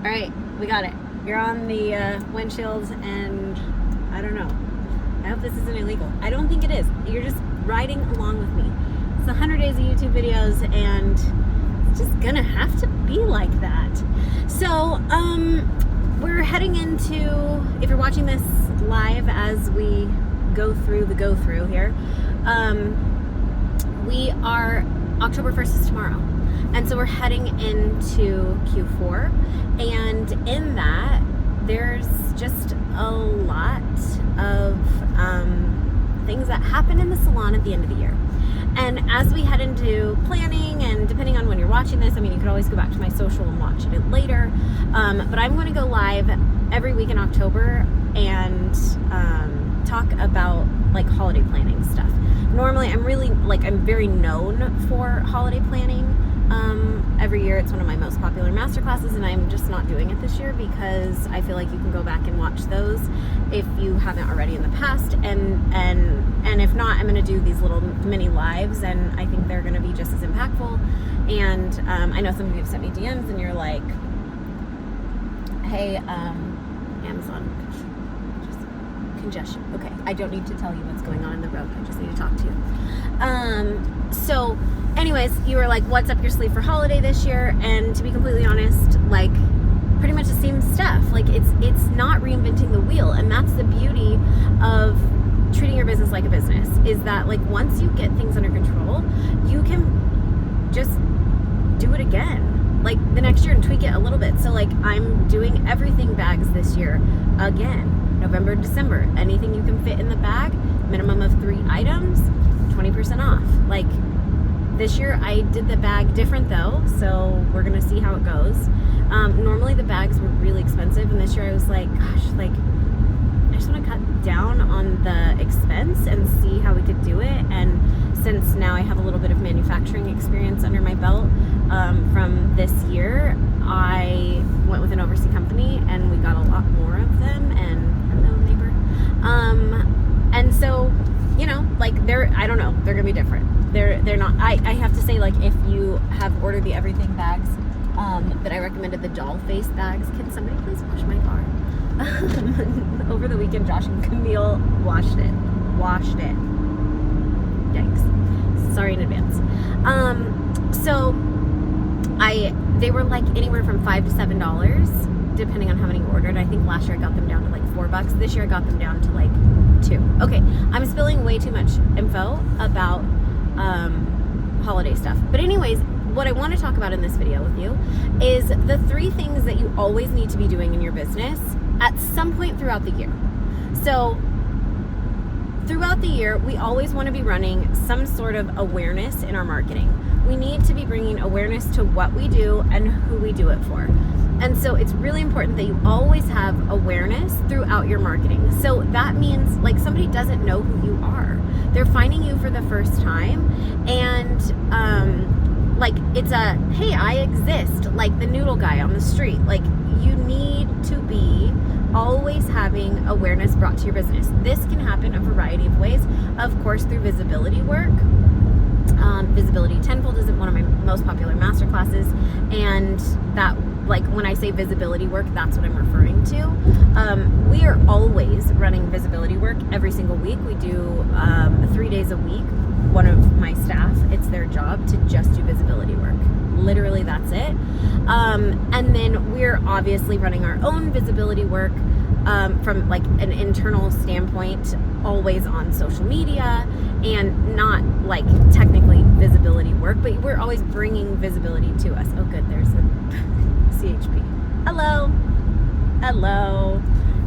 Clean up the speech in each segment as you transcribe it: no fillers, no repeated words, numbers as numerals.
All right, we got it. You're on the windshield, and I don't know. I hope this isn't illegal. I don't think it is. You're just riding along with me. It's 100 days of YouTube videos, and it's just gonna have to be like that. So, we're heading into, if you're watching this live as we go through the go-through here, we are, October 1st is tomorrow. And so we're heading into Q4, and in that, there's just a lot of things that happen in the salon at the end of the year. And as we head into planning, and depending on when you're watching this, I mean, you could always go back to my social and watch it later, but I'm going to go live every week in October and talk about like holiday planning stuff. Normally, I'm very known for holiday planning. Every year it's one of my most popular masterclasses, and I'm just not doing it this year because I feel like you can go back and watch those if you haven't already in the past, and if not, I'm going to do these little mini lives, and I think they're going to be just as impactful. And I know some of you have sent me DMs and you're like, hey, Amazon congestion. Okay, I don't need to tell you what's going on in the road. I just need to talk to you. So anyways, you were like, what's up your sleeve for holiday this year? And to be completely honest, like pretty much the same stuff. Like it's not reinventing the wheel. And that's the beauty of treating your business like a business, is that like once you get things under control, you can just do it again, like the next year, and tweak it a little bit. So like I'm doing everything bags this year again. November, December, anything you can fit in the bag, minimum of 3 items, 20% off. Like this year I did the bag different though, so we're gonna see how it goes. Normally the bags were really expensive, and this year I was like, gosh, like I just want to cut down on the expense and see how we could do it. And since now I have a little bit of manufacturing experience under my belt from this year, I went with an overseas company and we got a lot more of them. And hello neighbor. And so, you know, like I don't know, they're gonna be different. They're not, I have to say, like if you have ordered the everything bags that I recommended, the doll face bags, can somebody please wash my car? Over the weekend, Josh and Camille washed it. Yikes. Sorry in advance. So they were like anywhere from $5 to $7, depending on how many you ordered. I think last year I got them down to like $4. This year I got them down to like $2. Okay, I'm spilling way too much info about holiday stuff. But anyways, what I want to talk about in this video with you is the 3 things that you always need to be doing in your business at some point throughout the year. So throughout the year, we always want to be running some sort of awareness in our marketing. We need to be bringing awareness to what we do and who we do it for. And so it's really important that you always have awareness throughout your marketing. So that means like somebody doesn't know who you are. They're finding you for the first time, and like it's a, hey, I exist, like the noodle guy on the street. Like you need to be always having awareness brought to your business. This can happen a variety of ways. Of course, through visibility work. Visibility Tenfold is one of my most popular masterclasses, and that, like when I say visibility work, that's what I'm referring to. We are always running visibility work every single week. We do 3 days a week. One of my staff, it's their job to just do visibility work. Literally, that's it. And then we're obviously running our own visibility work from like an internal standpoint, always on social media, and not like technically visibility work, but we're always bringing visibility to us. Oh good, there's a CHP. Hello.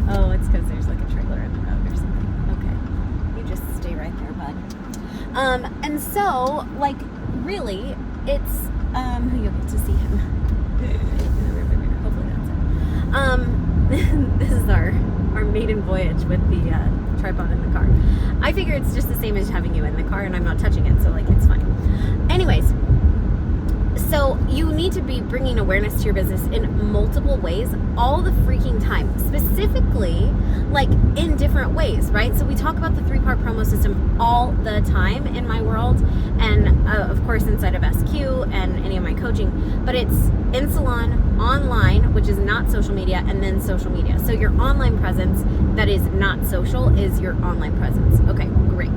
Oh, it's because there's like a trailer in the road or something. Okay, you just stay right there, bud. And so like really it's you'll get to see him. Hopefully that's it. This is our maiden voyage with the tripod in the car. I figure it's just the same as having you in the car, and I'm not touching it, so like it's fine. Anyways, so you need to be bringing awareness to your business in multiple ways all the freaking time, specifically like in different ways, right? So we talk about the 3-part promo system all the time in my world, and of course inside of SQ and any of my coaching, but it's in salon, online, which which is not social media, and then social media. So your online presence that is not social is your online presence. Okay, great.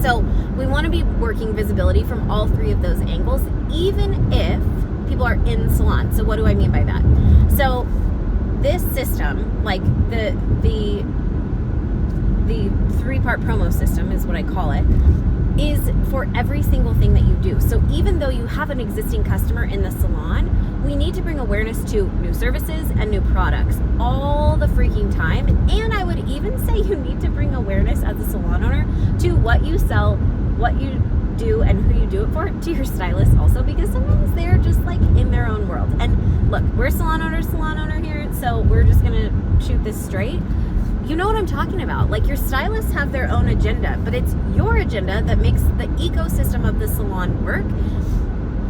So we want to be working visibility from all three of those angles, even if people are in salon. So what do I mean by that? So this system, like the 3-part promo system is what I call it, is for every single thing that you do. So even though you have an existing customer in the salon, we need to bring awareness to new services and new products all the freaking time. And I would even say you need to bring awareness as a salon owner to what you sell, what you do, and who you do it for, to your stylist also, because sometimes they're just like in their own world. And look, we're salon owner here, so we're just gonna shoot this straight. You know what I'm talking about. Like, your stylists have their own agenda, but it's your agenda that makes the ecosystem of the salon work.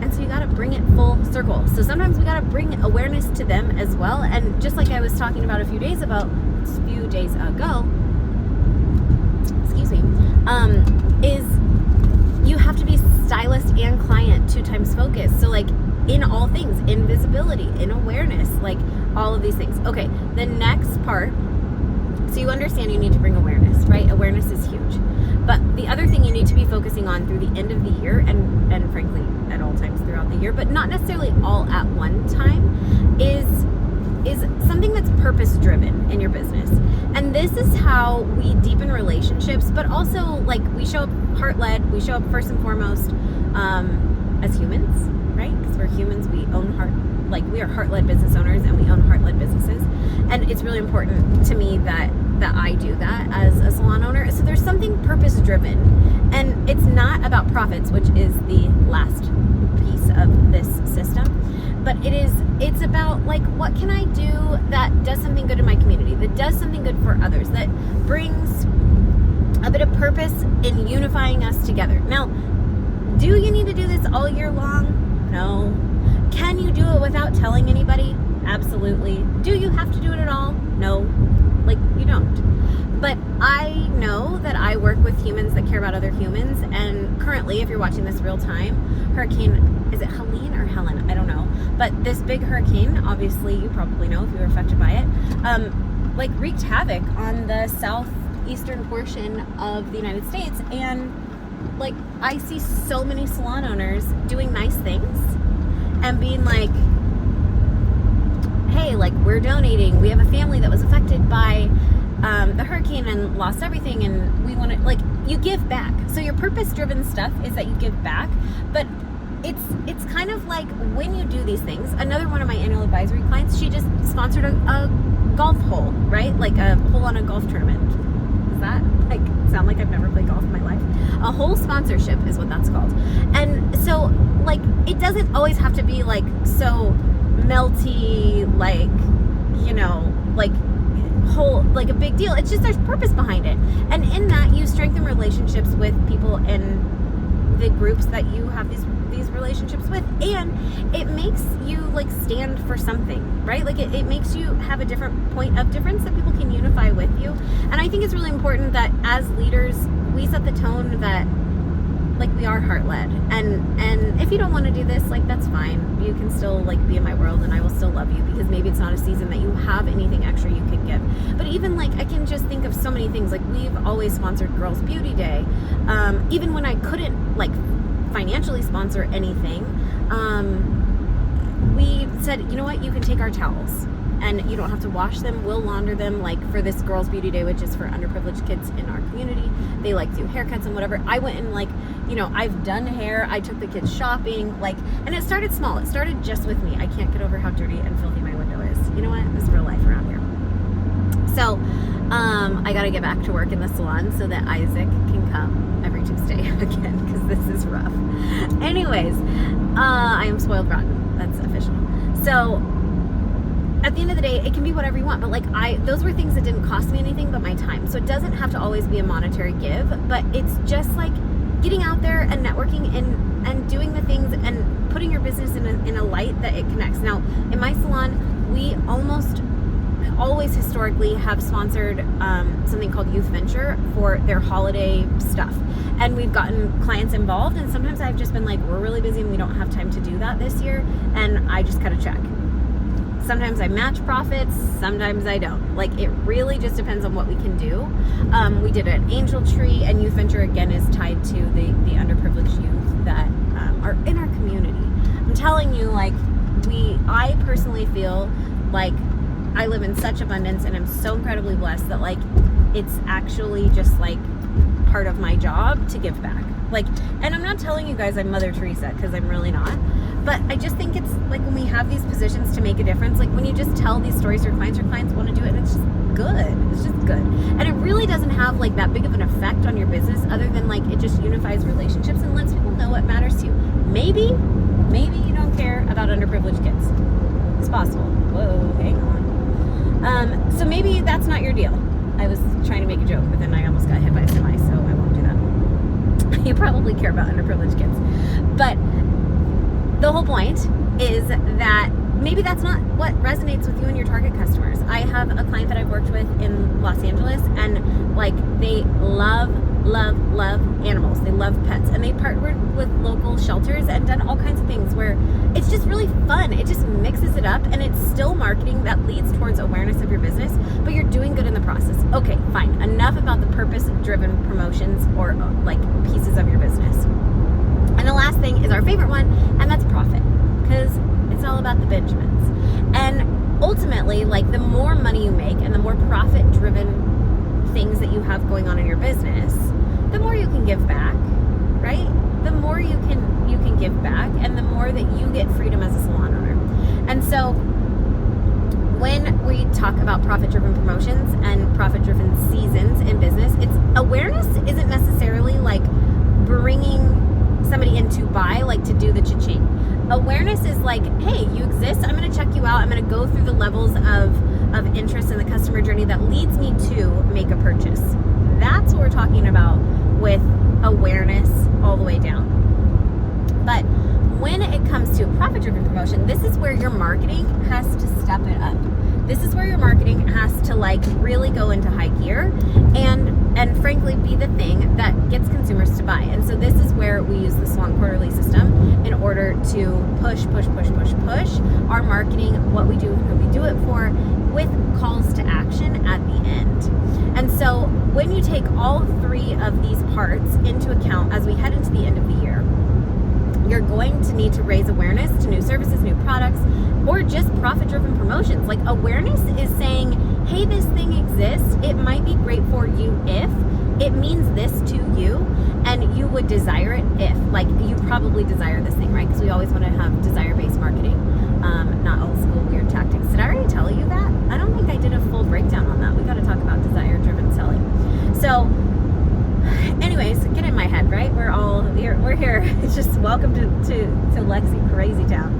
And so you got to bring it full circle. So sometimes we got to bring awareness to them as well. And just like I was talking about a few days ago, excuse me, is you have to be stylist and client 2 times focused. So like in all things, in visibility, in awareness, like all of these things. Okay, the next part. So you understand you need to bring awareness, right? Awareness is huge. But the other thing you need to be focusing on through the end of the year, and frankly at all times throughout the year, but not necessarily all at one time, is something that's purpose driven in your business. And this is how we deepen relationships, but also like we show up heart led, we show up first and foremost as humans, right? Because we're humans, we own heart. Like, we are heart-led business owners and we own heart-led businesses. And it's really important to me that I do that as a salon owner. So there's something purpose-driven. And it's not about profits, which is the last piece of this system. But it's about, like, what can I do that does something good in my community, that does something good for others, that brings a bit of purpose in unifying us together. Now, do you need to do this all year long? No. Can you do it without telling anybody? Absolutely. Do you have to do it at all? No. Like, you don't. But I know that I work with humans that care about other humans, and currently, if you're watching this real time, hurricane, is it Helene or Helen? I don't know. But this big hurricane, obviously you probably know if you were affected by it, like wreaked havoc on the southeastern portion of the United States. And like, I see so many salon owners doing nice things and being like, hey, like, we're donating. We have a family that was affected by the hurricane and lost everything, and we want to, like, you give back. So your purpose-driven stuff is that you give back, but it's kind of like when you do these things. Another one of my annual advisory clients, she just sponsored a golf hole, right? Like a hole on a golf tournament. Does that like sound like I've never played golf in my life? A whole sponsorship is what that's called. And so, like, it doesn't always have to be like so melty, like, you know, like whole, like a big deal. It's just there's purpose behind it. And in that, you strengthen relationships with people in the groups that you have these relationships with, and it makes you like stand for something, right? Like it makes you have a different point of difference that people can unify with you. And I think it's really important that as leaders we set the tone that like we are heart-led, and if you don't want to do this, like, that's fine. You can still like be in my world and I will still love you, because maybe it's not a season that you have anything extra you could give. But even like, I can just think of so many things. Like, we've always sponsored Girls Beauty Day, even when I couldn't like financially sponsor anything. We said, you know what, you can take our towels and you don't have to wash them. We'll launder them, like, for this Girls Beauty Day, which is for underprivileged kids in our community. They like do haircuts and whatever. I went and, like, you know, I've done hair. I took the kids shopping, like, and it started small. It started just with me. I can't get over how dirty and filthy my window is. You know what? It's real life around here. So, I got to get back to work in the salon so that Isaac can come every Tuesday again, because this is rough. Anyways, I am spoiled rotten. That's official. So, at the end of the day, it can be whatever you want, but like, those were things that didn't cost me anything but my time. So it doesn't have to always be a monetary give, but it's just like getting out there and networking and doing the things and putting your business in a light that it connects. Now, in my salon, we almost always historically have sponsored something called Youth Venture for their holiday stuff. And we've gotten clients involved, and sometimes I've just been like, we're really busy and we don't have time to do that this year, and I just cut a check. Sometimes I match profits, sometimes I don't. Like, it really just depends on what we can do. We did an angel tree, and Youth Venture again is tied to the underprivileged youth that are in our community. I'm telling you, like, I personally feel like I live in such abundance, and I'm so incredibly blessed that, like, it's actually just like part of my job to give back. Like, and I'm not telling you guys I'm Mother Teresa, because I'm really not. But I just think it's like when we have these positions to make a difference, like when you just tell these stories to your clients want to do it, and it's just good. It's just good. And it really doesn't have like that big of an effect on your business, other than like it just unifies relationships and lets people know what matters to you. Maybe you don't care about underprivileged kids. It's possible. Whoa, hang on. So maybe that's not your deal. I was trying to make a joke, but then I almost got hit by a semi, so I won't do that. You probably care about underprivileged kids. But the whole point is that maybe that's not what resonates with you and your target customers. I have a client that I've worked with in Los Angeles, and like they love animals. They love pets, and they partnered with local shelters and done all kinds of things where it's just really fun. It just mixes it up, and it's still marketing that leads towards awareness of your business, but you're doing good in the process. Okay, fine. Enough about the purpose-driven promotions or like pieces of your business. And the last thing is our favorite one, and that's profit, because it's all about the Benjamins. And ultimately, like the more money you make and the more profit-driven things that you have going on in your business, the more you can give back, right? The more you can give back, and the more that you get freedom as a salon owner. And so when we talk about profit-driven promotions and profit-driven seasons in business, it's awareness isn't necessarily like bringing somebody in to buy, like to do the cha-ching. Awareness is like, hey, you exist, I'm going to check you out, I'm going to go through the levels of interest in the customer journey that leads me to make a purchase. That's what we're talking about with awareness all the way down. But when it comes to profit-driven promotion, this is where your marketing has to step it up. This is where your marketing has to like really go into high gear and frankly be the thing that gets consumers to buy. And so this is where we use the Salon Quarterly system in order to push our marketing, what we do, who we do it for, with calls to action at the end. And so when you take all three of these parts into account as we head into the end of the year, you're going to need to raise awareness to new services, new products, or just profit-driven promotions. Like awareness is saying, hey, this thing exists. It might be great for you if it means this to you, and you would desire it if, like, you probably desire this thing, right? Because we always want to have desire-based marketing, not old school weird tactics. Did I already tell you that? I don't think I did a full breakdown on that. We got to talk about desire-driven selling. So anyways, get in my head, right? We're here. It's just welcome to Lexi, crazy town.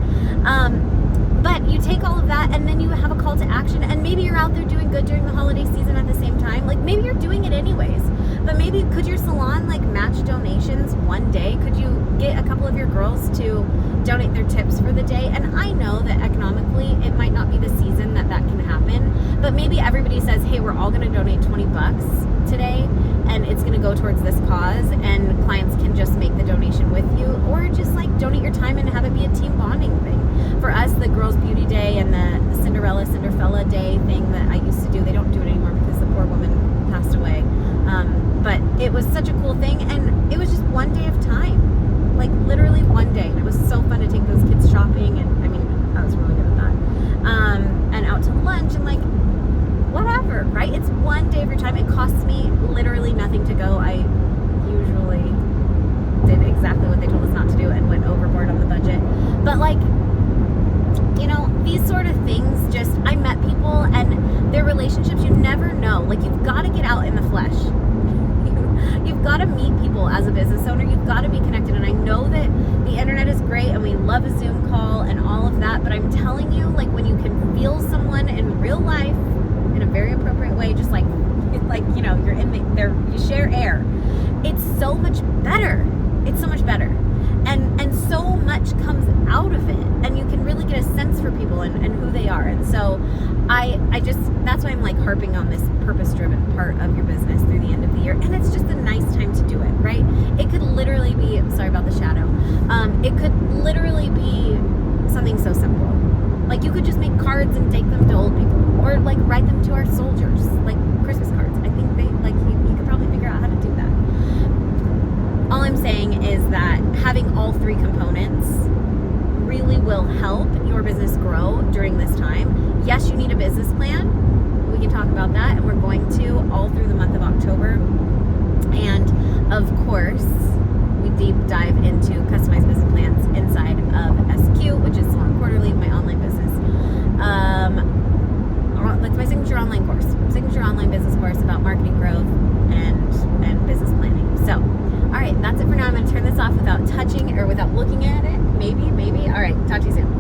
But you take all of that, and then you have a call to action, and maybe you're out there doing good during the holiday season at the same time. Like maybe you're doing it anyways, but maybe could your salon like match donations one day? Could you get a couple of your girls to donate their tips for the day? And I know that economically it might not be the season that can happen, but maybe everybody says, hey, we're all going to donate $20 today, and it's going to go towards this cause, and clients can just make the donation with you, or just like donate your time and have it be a team bonding thing. For us, the Girls Beauty Day and the Cinderella Day thing that I used to do, they don't do it anymore because the poor woman passed away. But it was such a cool thing, and it was just one day of time, like literally one day. And it was so fun to take those kids shopping, and I mean, I was really good at that. And out to lunch and like whatever, right? It's one day of your time. It costs me literally nothing to go. I usually did exactly what they told us not to do and went overboard on the budget. But like, you know, these sort of things, just, I met people and their relationships, you never know. Like, you've got to get out in the flesh. You've got to meet people as a business owner. You've got to be connected. And I know that the internet is great and we love a Zoom call and all of that, but I'm telling you, like, when you can feel someone in real life in a very appropriate way, just like you know, you're in there, you share air, it's so much better. It's so much better. And so much comes out of it, and you can really get a sense for people and who they are. And so I just, that's why I'm like harping on this purpose-driven part of your business through the end of the year. And it's just a nice time to do it, right? It could literally be, I'm sorry about the shadow. It could literally be something so simple. Like, you could just make cards and take them to old people, or like write them to our soldiers, like Christmas cards. I think they like you could probably figure out how to do that. All I'm saying is that having all three components really will help your business grow during this time. Yes, you need a business plan. We can talk about that, and we're going to all through the month of October. And of course, we deep dive into customized business plans inside of SQ, which is Salon Quarterly, my online business. That's my signature online course, signature online business course about marketing growth and business planning. So, all right, that's it for now. I'm going to turn this off without touching or without looking at it. Maybe. All right, talk to you soon.